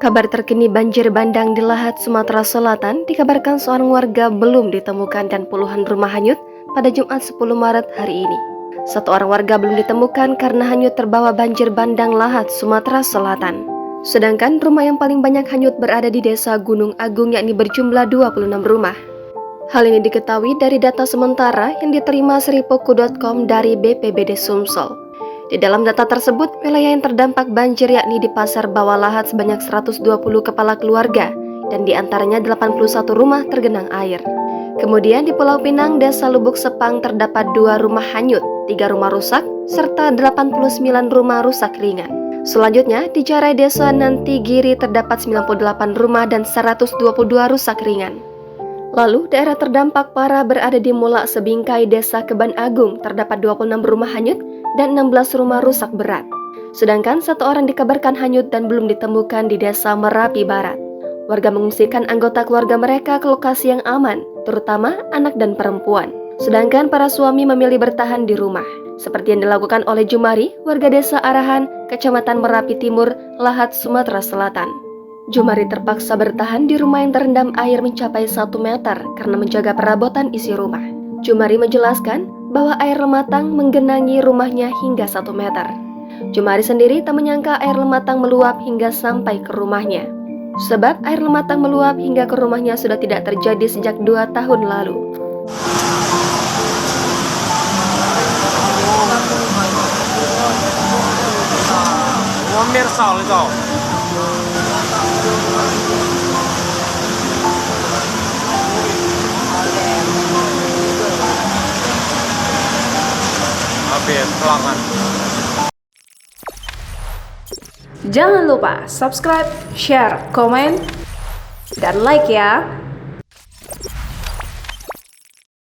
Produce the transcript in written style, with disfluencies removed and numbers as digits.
Kabar terkini banjir bandang di Lahat, Sumatera Selatan dikabarkan seorang warga belum ditemukan dan puluhan rumah hanyut pada Jumat 10 Maret hari ini. Satu orang warga belum ditemukan karena hanyut terbawa banjir bandang Lahat, Sumatera Selatan. Sedangkan rumah yang paling banyak hanyut berada di Desa Gunung Agung yakni berjumlah 26 rumah. Hal ini diketahui dari data sementara yang diterima Seripoku.com dari BPBD Sumsel. Di dalam data tersebut, wilayah yang terdampak banjir yakni di Pasar Bawah Lahat sebanyak 120 kepala keluarga dan diantaranya 81 rumah tergenang air. Kemudian di Pulau Pinang, Desa Lubuk Sepang terdapat 2 rumah hanyut, 3 rumah rusak, serta 89 rumah rusak ringan. Selanjutnya, di Jarai Desa Nanti Giri terdapat 98 rumah dan 122 rusak ringan. Lalu, daerah terdampak parah berada di Mulak Sebingkai, Desa Keban Agung, terdapat 26 rumah hanyut dan 16 rumah rusak berat. Sedangkan satu orang dikabarkan hanyut dan belum ditemukan di Desa Merapi Barat. Warga mengungsikan anggota keluarga mereka ke lokasi yang aman, terutama anak dan perempuan. Sedangkan para suami memilih bertahan di rumah, seperti yang dilakukan oleh Jumari, warga Desa Arahan, Kecamatan Merapi Timur, Lahat, Sumatera Selatan. Jumari terpaksa bertahan di rumah yang terendam air mencapai 1 meter karena menjaga perabotan isi rumah. Jumari menjelaskan bahwa air lematang menggenangi rumahnya hingga 1 meter. Jumari sendiri tak menyangka air lematang meluap hingga sampai ke rumahnya. Sebab air lematang meluap hingga ke rumahnya sudah tidak terjadi sejak 2 tahun lalu. Jangan lupa subscribe, share, komen, dan like ya.